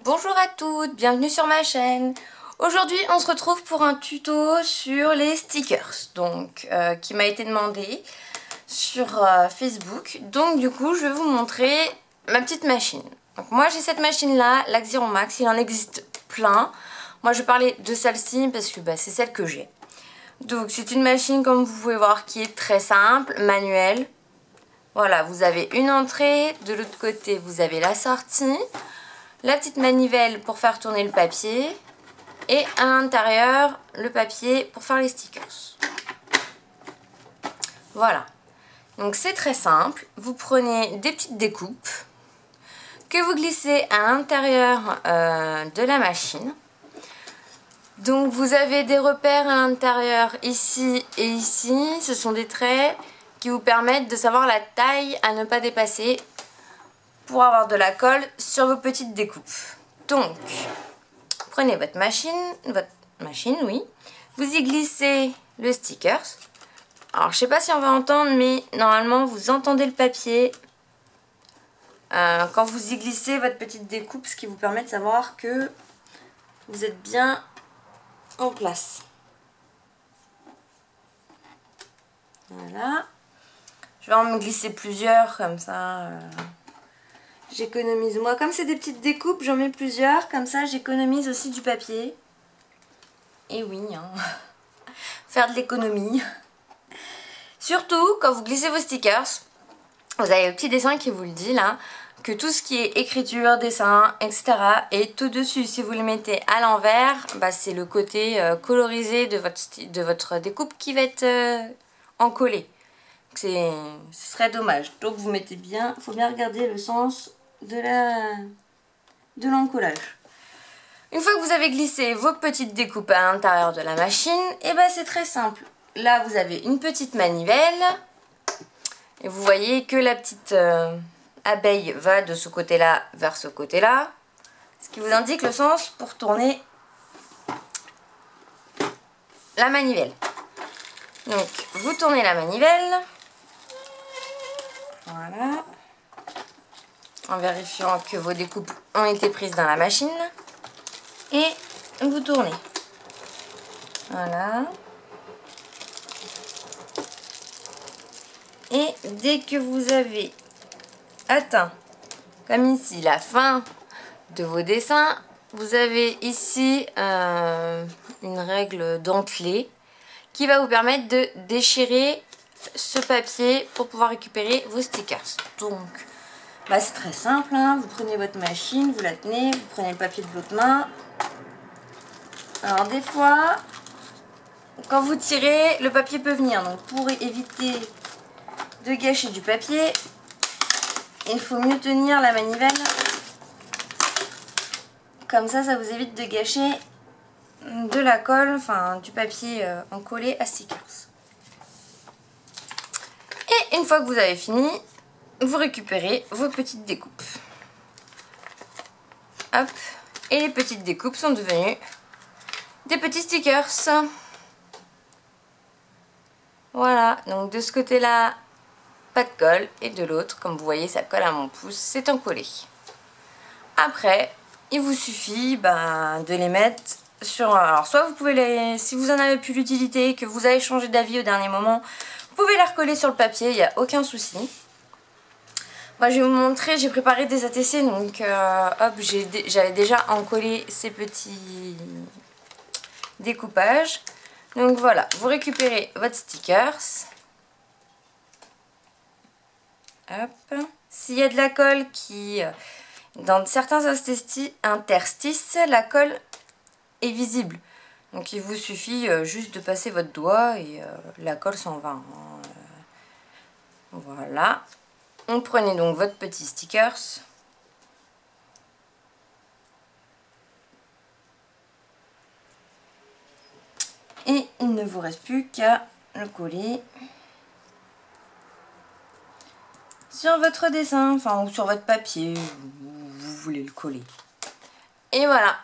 Bonjour à toutes, bienvenue sur ma chaîne. Aujourd'hui on se retrouve pour un tuto sur les stickers qui m'a été demandé sur Facebook. Donc du coup je vais vous montrer ma petite machine. Donc moi j'ai cette machine là, la Xeron Max, il en existe plein. Moi je vais parler de celle-ci parce que c'est celle que j'ai. Donc c'est une machine comme vous pouvez voir qui est très simple, manuelle. Voilà, vous avez une entrée, de l'autre côté vous avez la sortie. La petite manivelle pour faire tourner le papier et à l'intérieur le papier pour faire les stickers. Voilà, donc c'est très simple. Vous prenez des petites découpes que vous glissez à l'intérieur de la machine. Donc vous avez des repères à l'intérieur ici et ici. Ce sont des traits qui vous permettent de savoir la taille à ne pas dépasser pour avoir de la colle sur vos petites découpes. Donc, prenez votre machine, oui. Vous y glissez le sticker. Alors, je sais pas si on va entendre, mais normalement, vous entendez le papier quand vous y glissez votre petite découpe, ce qui vous permet de savoir que vous êtes bien en place. Voilà. Je vais en me glisser plusieurs, comme ça... J'économise. Moi, comme c'est des petites découpes, j'en mets plusieurs. Comme ça, j'économise aussi du papier. Et oui, hein. Faire de l'économie. Surtout, quand vous glissez vos stickers, vous avez le petit dessin qui vous le dit là, que tout ce qui est écriture, dessin, etc. est au-dessus. Si vous le mettez à l'envers, c'est le côté colorisé de votre découpe qui va être encollé. Ce serait dommage. Donc vous mettez bien, il faut bien regarder le sens de l'encollage. Une fois que vous avez glissé vos petites découpes à l'intérieur de la machine, et c'est très simple. Là vous avez une petite manivelle et vous voyez que la petite abeille va de ce côté-là vers ce côté-là, ce qui vous indique le sens pour tourner la manivelle. Donc vous tournez la manivelle, voilà, en vérifiant que vos découpes ont été prises dans la machine. Et vous tournez. Voilà. Et dès que vous avez atteint, comme ici, la fin de vos dessins, vous avez ici une règle dentelée qui va vous permettre de déchirer ce papier pour pouvoir récupérer vos stickers. Donc, c'est très simple, hein. Vous prenez votre machine, vous la tenez, vous prenez le papier de l'autre main. Alors des fois, quand vous tirez, le papier peut venir. Donc pour éviter de gâcher du papier, il faut mieux tenir la manivelle. Comme ça, ça vous évite de gâcher de la colle, enfin du papier encollé à stickers. Et une fois que vous avez fini, vous récupérez vos petites découpes. Hop. Et les petites découpes sont devenues des petits stickers. Voilà, donc de ce côté-là, pas de colle. Et de l'autre, comme vous voyez, ça colle à mon pouce, c'est encollé. Après, il vous suffit de les mettre sur... Alors, soit vous pouvez les... Si vous en avez plus l'utilité, que vous avez changé d'avis au dernier moment, vous pouvez les recoller sur le papier, il n'y a aucun souci. Moi, je vais vous montrer, j'ai préparé des ATC, donc hop, j'avais déjà encollé ces petits découpages. Donc voilà, vous récupérez votre stickers. Hop. S'il y a de la colle dans certains interstices, la colle est visible. Donc il vous suffit juste de passer votre doigt et la colle s'en va. Voilà. On prenez donc votre petit stickers. Et il ne vous reste plus qu'à le coller sur votre dessin, enfin ou sur votre papier, où vous voulez le coller. Et voilà.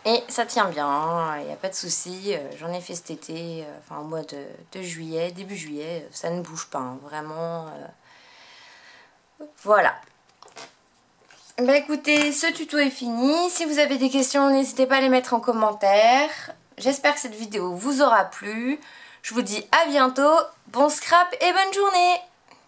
Et ça tient bien, il n'y a pas de souci. J'en ai fait cet été, enfin au mois de juillet, début juillet, ça ne bouge pas, hein, vraiment. Voilà. Bah écoutez, ce tuto est fini. Si vous avez des questions, n'hésitez pas à les mettre en commentaire. J'espère que cette vidéo vous aura plu. Je vous dis à bientôt, bon scrap et bonne journée!